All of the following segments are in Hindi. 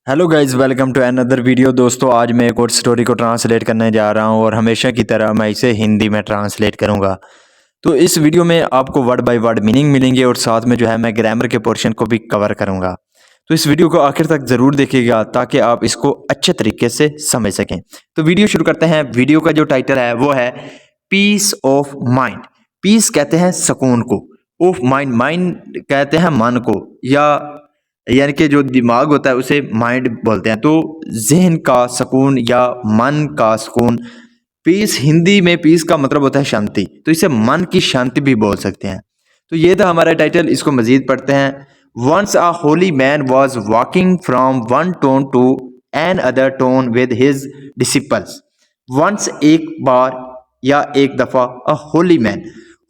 Hello guys, welcome to another video. दोस्तों, आज मैं एक और स्टोरी को ट्रांसलेट करने जा रहा हूं और हमेशा की तरह मैं इसे हिंदी में ट्रांसलेट करूंगा। तो इस वीडियो में आपको वर्ड बाय वर्ड मीनिंग मिलेंगे और साथ में जो है मैं ग्रामर के पोर्शन को भी कवर करूंगा। तो इस वीडियो को आखिर तक ज़रूर देखिएगा ताकि आप इसको अच्छे तरीके से समझ सकें। तो वीडियो शुरू करते हैं। वीडियो का जो टाइटल है वो है पीस ऑफ माइंड। पीस कहते हैं सुकून को, ऑफ माइंड माइंड कहते हैं मन को, या यानी कि जो दिमाग होता है उसे माइंड बोलते हैं। तो जहन का सुकून या मन का सुकून। पीस, हिंदी में पीस का मतलब होता है शांति, तो इसे मन की शांति भी बोल सकते हैं। तो ये था हमारा टाइटल, इसको मजीद पढ़ते हैं। Once a holy man was walking from one town to another town with his disciples. Once एक बार या एक दफा, a holy man,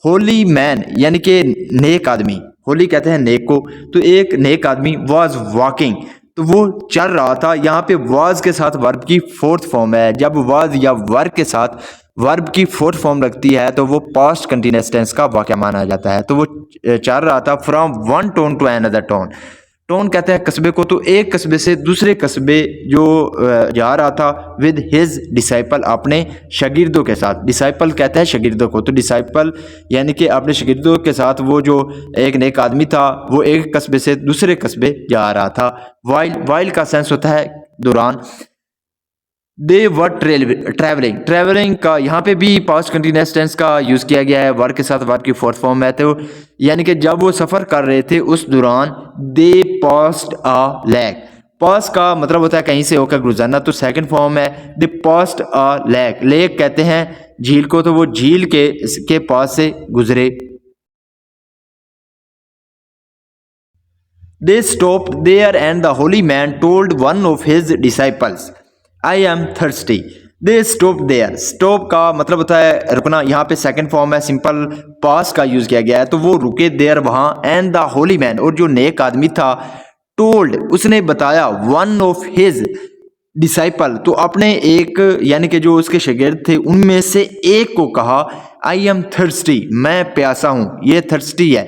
holy man यानी कि नेक आदमी, होली कहते हैं नेक को। तो एक नेक आदमी वाज वॉकिंग, तो वो चल रहा था। यहाँ पे वाज के साथ वर्ब की फोर्थ फॉर्म है। जब वाज या वर्ब के साथ वर्ब की फोर्थ फॉर्म लगती है तो वो पास्ट कंटिन्यूअस टेंस का वाक्य माना जाता है। तो वो चल रहा था from one town to another town. Town कहते हैं कस्बे को, तो एक कस्बे से दूसरे कस्बे जो जा रहा था विद हिज डिसाइपल, अपने शागिर्दों के साथ। डिसाइपल कहते हैं शागिर्दों को, तो डिसाइपल यानी कि अपने शागिर्दों के साथ वो जो एक नेक आदमी था वो एक कस्बे से दूसरे कस्बे जा रहा था। वाइल, वाइल का सेंस होता है दौरान। दे वर ट्रेवलिंग, ट्रेवलिंग का यहाँ पे भी पास्ट कंटिन्यूअस टेंस का यूज़ किया गया है। वर्ब के साथ वर्ब की फोर्थ फॉर्म है। तो यानी कि जब वो सफ़र कर रहे थे उस दौरान दे पास्ट अ लेक। पास का मतलब होता है कहीं से होकर गुजरना, तो सेकंड फॉर्म है दे पास्ट अ लेक। लेक कहते हैं झील को, तो वो झील के पास से गुजरे। They stopped there and the holy man told one of his disciples, I am thirsty. They stopped there. Stop का मतलब होता है रुकना। यहाँ पे सेकंड फॉर्म है, सिंपल पास का यूज किया गया है। तो वो रुके देर वहाँ, एंड द होली मैन, और जो नेक आदमी था, टोल्ड उसने बताया, वन ऑफ हिज डिसाइपल, तो अपने एक यानी कि जो उसके शागिर्द थे उनमें से एक को कहा, आई एम थर्स्टी, मैं प्यासा हूँ। ये थर्स्टी है,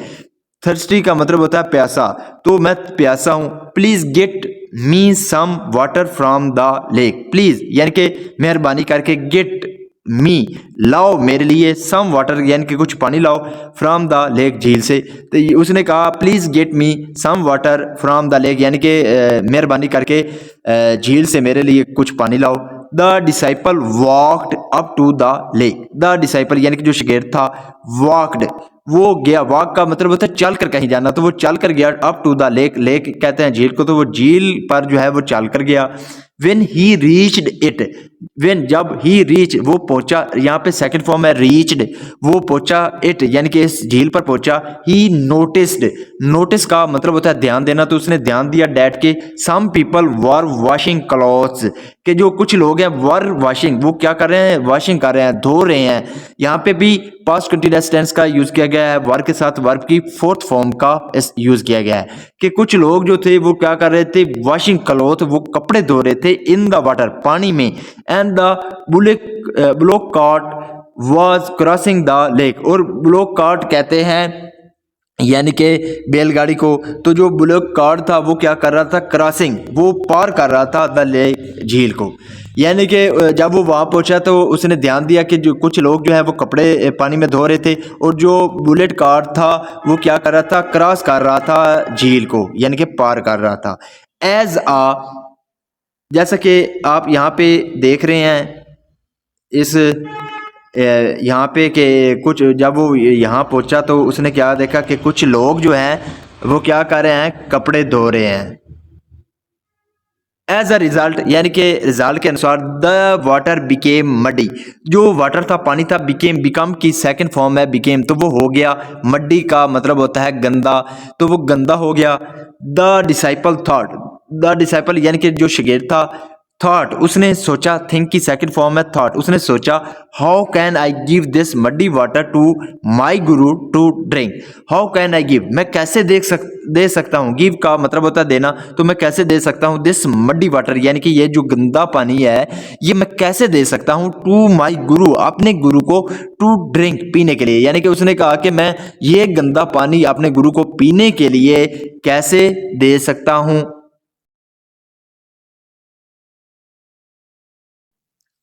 थर्स्टी का मतलब होता है प्यासा, तो मैं प्यासा हूँ। Please get me some water from the lake. Please यानी कि मेहरबानी करके, गेट मी लाओ मेरे लिए, सम वाटर यानी कि कुछ पानी लाओ, फ्रॉम द लेक झील से। तो उसने कहा please get me some water from the lake, यानी कि मेहरबानी करके झील से मेरे लिए कुछ पानी लाओ। The disciple walked up to the lake. The disciple यानी कि जो शागिर्द था, वॉक्ड वो गया। वॉक का मतलब होता है चल कर कहीं जाना, तो वो चल कर गया up to the lake. Lake कहते हैं झील को, तो वो झील पर जो है वो चल कर गया। When he reached it, when जब he reach वो पहुंचा, यहाँ पे सेकंड फॉर्म है reached, वो पहुंचा it यानी कि इस झील पर पहुंचा। he noticed, notice का मतलब होता है ध्यान देना, तो उसने ध्यान दिया डैट के some people were washing clothes, कि जो कुछ लोग हैं वर वॉशिंग, वो क्या कर रहे हैं, वॉशिंग कर रहे हैं, धो रहे हैं। यहाँ पे भी पास्ट कंटिन्यूअस टेंस का यूज किया गया है। वर्ब के साथ वर्ब की फोर्थ फॉर्म का यूज किया गया है कि कुछ लोग जो थे वो क्या कर रहे थे, वॉशिंग क्लॉथ, वो कपड़े धो रहे थे, इन द वाटर, पानी में। And the block cart was crossing the lake, और ब्लॉक कार्ट कहते हैं यानी कि बैलगाड़ी को। तो जो बुलक कार्ड था वो क्या कर रहा था, क्रॉसिंग, वो पार कर रहा था द लेक, झील को। यानी कि जब वो वहाँ पहुँचा तो उसने ध्यान दिया कि जो कुछ लोग जो है वो कपड़े पानी में धो रहे थे, और जो बुलेट कार था वो क्या कर रहा था, क्रॉस कर रहा था झील को, यानी कि पार कर रहा था। एज आ, जैसा कि आप यहाँ पे देख रहे हैं इस यहाँ पे कि कुछ, जब वो यहाँ पहुँचा तो उसने क्या देखा कि कुछ लोग जो हैं वो क्या कर रहे हैं, कपड़े धो रहे हैं। एज अ रिजल्ट यानी कि रिजल्ट के अनुसार द वाटर बिकेम मडी, जो वाटर था, पानी था, बिकेम, बिकम की सेकंड फॉर्म है बिकेम, तो वो हो गया। मड्डी का मतलब होता है गंदा, तो वो गंदा हो गया। The disciple thought, the disciple यानी कि जो शागिर्द था, थॉट उसने सोचा, थिंक की सेकंड फॉर्म है थॉट, उसने सोचा, how can I give this muddy water to my guru to drink. How can I give, मैं कैसे दे सकता हूँ, गिव का मतलब होता है देना, तो मैं कैसे दे सकता हूँ, दिस मड्डी वाटर यानी कि ये जो गंदा पानी है ये मैं कैसे दे सकता हूँ, टू माई गुरु, अपने गुरु को, टू ड्रिंक पीने के लिए। यानी कि उसने कहा कि मैं ये गंदा पानी अपने गुरु को पीने के लिए कैसे दे सकता हूँ।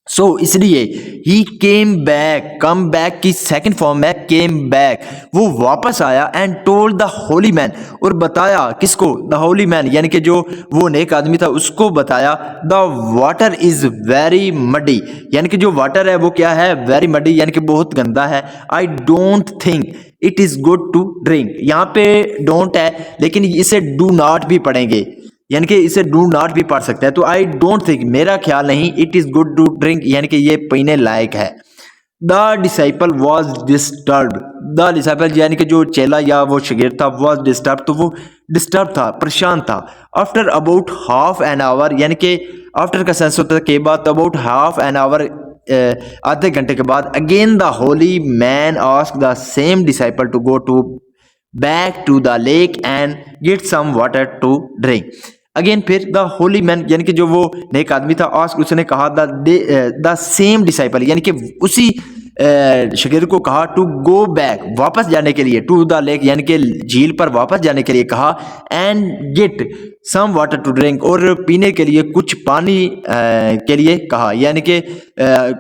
सो इसलिए ही केम बैक, कम बैक की सेकंड फॉर्म है केम बैक, वो वापस आया and told the holy man, और बताया किसको, द होली मैन यानी कि जो वो नेक आदमी था उसको बताया, the water is very muddy, यानी कि जो वाटर है वो क्या है, वेरी मडी यानी कि बहुत गंदा है, I don't think it is good to drink, यहाँ पे डोंट है लेकिन इसे डू नॉट भी पढ़ेंगे, यानी कि इसे डू नॉट भी पढ़ सकते हैं, तो आई डोंट थिंक मेरा ख्याल नहीं, it is good to drink यानी कि ये पीने लायक है। The disciple was disturb, the disciple यानी कि जो चेला या वो शागिर्द था, वॉज डिस्टर्ब तो वो डिस्टर्ब था, परेशान था। After about half an hour, यानी कि आफ्टर का सेंस होता है के बाद, तो अबाउट हाफ एन आवर आधे घंटे के बाद, again the holy man ask the same disciple to go to back to the lake and get some water to drink. Again फिर द होली मैन यानी कि जो वो नेक आदमी था, आस्क उसने कहा, द सेम डिसाइपल यानी कि उसी शागिर्द को कहा, टू गो बैक वापस जाने के लिए, टू द लेक यानी कि झील पर वापस जाने के लिए कहा, and get some water to drink और पीने के लिए कुछ पानी के लिए कहा। यानी कि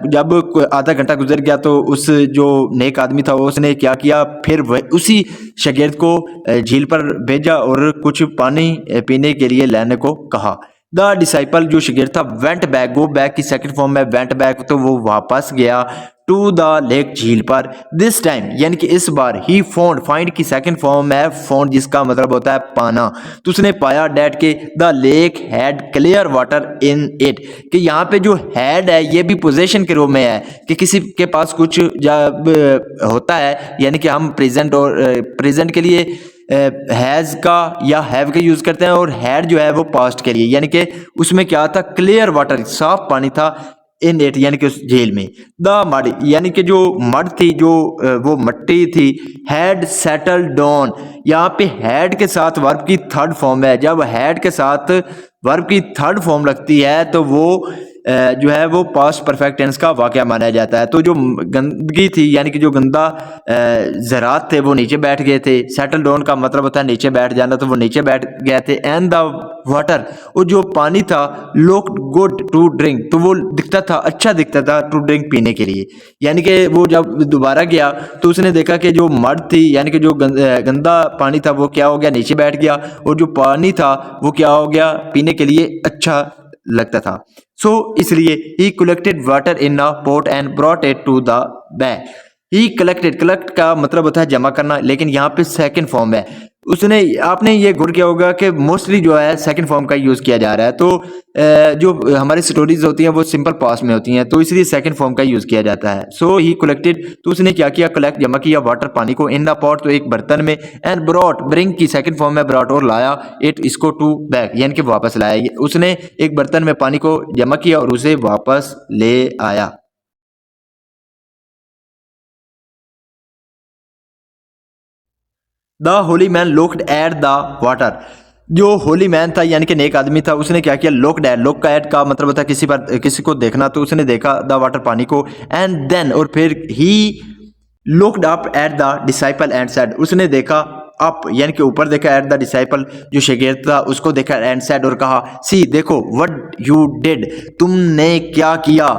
जब आधा घंटा गुजर गया तो उस जो नेक आदमी था उसने क्या किया, फिर वह उसी शागिर्द को झील पर भेजा और कुछ पानी पीने के लिए लाने को कहा। द डिसाइपल जो शागिर्द था, वेंट बैक, गो बैक की सेकंड फॉर्म में वेंट बैक, तो वो वापस गया टू द लेक झील पर। दिस टाइम यानी कि इस बार ही फाउंड, फाइंड की सेकंड फॉर्म है फाउंड जिसका मतलब होता है पाना, तो उसने पाया डैट के the lake had clear water in it, कि यहाँ पे जो हैड है ये भी पोजेशन के रूप में है कि किसी के पास कुछ जब होता है यानी कि हम प्रेजेंट और प्रेजेंट के लिए हैज का या हैव का यूज करते हैं, और हैड जो है वो पास्ट के लिए, यानी कि उसमें क्या था, क्लियर वाटर, साफ पानी था, इन इट यानी कि उस झील में। द मड यानी कि जो मड थी, जो वो मट्टी थी, हैड सेटल्ड डाउन, यहाँ पे हैड के साथ वर्ब की थर्ड फॉर्म है, जब हैड के साथ वर्ब की थर्ड फॉर्म लगती है तो वो जो है वो पास्ट परफेक्ट टेंस का वाकया माना जाता है। तो जो गंदगी थी यानी कि जो गंदा ज़रात थे वो नीचे बैठ गए थे, सेटल डाउन का मतलब होता है नीचे बैठ जाना, तो वो नीचे बैठ गए थे। एंड द वाटर, और जो पानी था, लुक्ड गुड टू ड्रिंक, तो वो दिखता था, अच्छा दिखता था टू ड्रिंक पीने के लिए, यानी कि वो जब दोबारा गया तो उसने देखा कि जो मड थी यानी कि जो गंदा पानी था वो क्या हो गया, नीचे बैठ गया, और जो पानी था वो क्या हो गया, पीने के लिए अच्छा लगता था। सो इसलिए he collected water in a pot and brought it to the bag. He collected, collect का मतलब होता है जमा करना, लेकिन यहाँ पे सेकंड फॉर्म है। उसने, आपने ये गौर किया होगा कि मोस्टली जो है सेकंड फॉर्म का यूज किया जा रहा है, तो जो हमारी स्टोरीज होती हैं वो सिंपल पास्ट में होती हैं, तो इसलिए सेकंड फॉर्म का यूज किया जाता है। सो ही कलेक्टेड, तो उसने क्या किया, कलेक्ट जमा किया, वाटर पानी को, इन द पॉट तो एक बर्तन में, एंड ब्रॉट, ब्रिंग की सेकंड फॉर्म में ब्रॉट, और लाया, इट इसको टू बैक यानी कि वापस लाया। उसने एक बर्तन में पानी को जमा किया और उसे वापस ले आया। The holy man looked at the water, जो होली मैन था यानी कि नेक आदमी था, उसने क्या किया, लुक्ड एट, लुक एट का मतलब होता है किसी पर, किसी को देखना, तो उसने देखा द वाटर पानी को, एंड देन, और फिर he looked up at the disciple and said, उसने देखा अप यानी कि ऊपर देखा, एट द डिसाइपल जो शागिर्द था उसको देखा, एंड सेड और कहा, सी देखो, व्हाट यू डिड, तुमने क्या किया,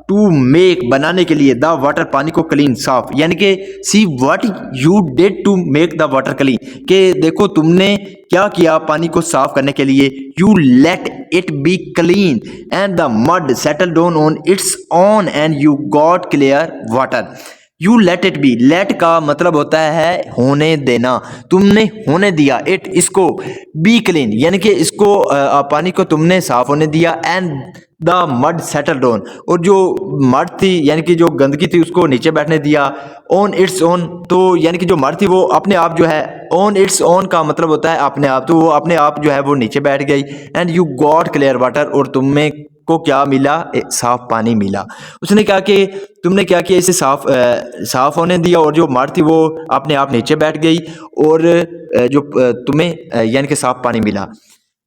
टू मेक बनाने के लिए, द वाटर पानी को क्लीन साफ, यानी कि see what you did to make the water clean, के देखो तुमने क्या किया पानी को साफ करने के लिए, you let it be clean and the mud settle down on its own and you got clear water. You let it be, let का मतलब होता है होने देना, तुमने होने दिया, इट इसको, बी क्लीन यानी कि इसको पानी को तुमने साफ होने दिया, and the mud settle down, और जो मड थी यानी कि जो गंदगी थी उसको नीचे बैठने दिया, ऑन इट्स ओन, तो यानी कि जो मड थी वो अपने आप जो है, ऑन इट्स ओन का मतलब होता है अपने आप, तो वो अपने आप जो है वो नीचे बैठ गई, and you got clear water, और तुम्हें को क्या मिला, साफ पानी मिला। उसने कहा कि तुमने क्या किया, इसे साफ होने दिया, और जो मड थी वो अपने आप नीचे बैठ गई, और जो तुम्हें यानी कि साफ पानी मिला।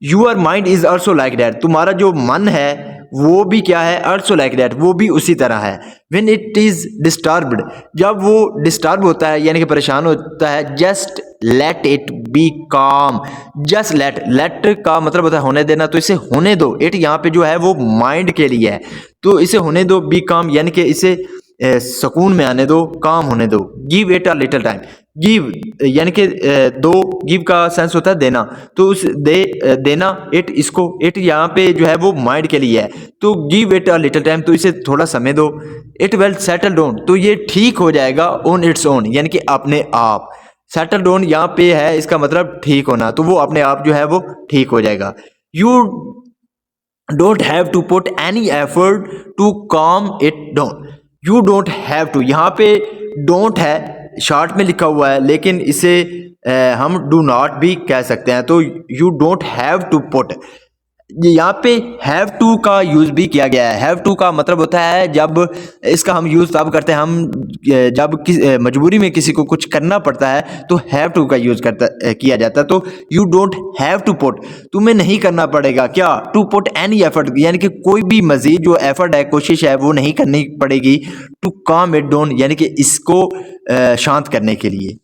Your mind is also like that, तुम्हारा जो मन है वो भी क्या है, also like that, वो भी उसी तरह है। when it is disturbed, जब वो डिस्टर्ब होता है यानी कि परेशान होता है, just let it be calm, just let का मतलब होता है होने देना, तो इसे होने दो। it यहाँ पे जो है वो माइंड के लिए है, तो इसे होने दो, be calm यानी कि इसे सुकून में आने दो, काम होने दो। Give it a little time, give यानी कि दो, गिव का सेंस होता है देना, तो उस देना, इट इसको, इट यहाँ पे जो है वो माइंड के लिए है, तो give it a little time, तो इसे थोड़ा समय दो। इट विल सेटल डाउन, तो ये ठीक हो जाएगा ऑन इट्स ओन यानी कि अपने आप। सेटल डाउन यहाँ पे है, इसका मतलब ठीक होना, तो वो अपने आप जो है वो ठीक हो जाएगा। You don't have to put any effort to calm it down, you don't have to, यहाँ पे डोंट है शॉर्ट में लिखा हुआ है, लेकिन इसे हम डू नॉट भी कह सकते हैं, तो you don't have to put, यहाँ पे हैव टू का यूज भी किया गया है। हैव टू का मतलब होता है जब इसका हम यूज तब करते हैं हम जब मजबूरी में किसी को कुछ करना पड़ता है, तो हैव टू का यूज किया जाता है। तो you don't have to put, तुम्हें नहीं करना पड़ेगा क्या, टू पुट एनी एफर्ट, यानी कि कोई भी मजीद जो एफर्ट है, कोशिश है, वो नहीं करनी पड़ेगी। टू काम इट डाउन यानी कि इसको शांत करने के लिए।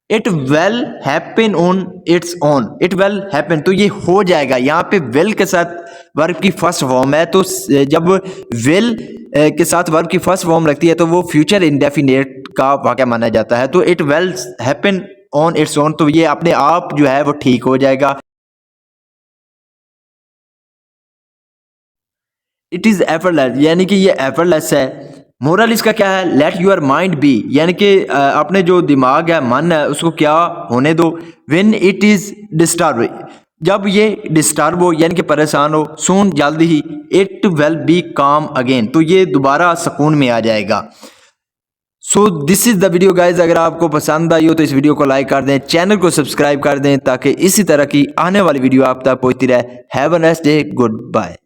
It well happen on its own, it well happen, तो ये हो जाएगा, यहाँ पे विल के साथ वर्ब की फर्स्ट फॉर्म है, तो जब विल के साथ वर्ब की फर्स्ट फॉर्म रखती है तो वो फ्यूचर इंडेफिनिट का वाक़या माना जाता है। तो it well happen on its own, तो ये अपने आप जो है वो ठीक हो जाएगा। इट इज़ एफर्टलेस यानी कि ये एफर्टलेस है। मोरल इसका क्या है, लेट यूर माइंड बी, यानी कि अपने जो दिमाग है, मन है, उसको क्या होने दो। व्हेन इट इज़ डिस्टर्ब, जब ये डिस्टर्ब हो यानी कि परेशान हो, सून जल्दी ही, इट विल बी काम अगेन, तो ये दोबारा सुकून में आ जाएगा। So this is the video guys, अगर आपको पसंद आई हो तो इस वीडियो को लाइक कर दें, चैनल को सब्सक्राइब कर दें ताकि इसी तरह की आने वाली वीडियो आप तक पहुँचती रहे। Have a nice day, good bye.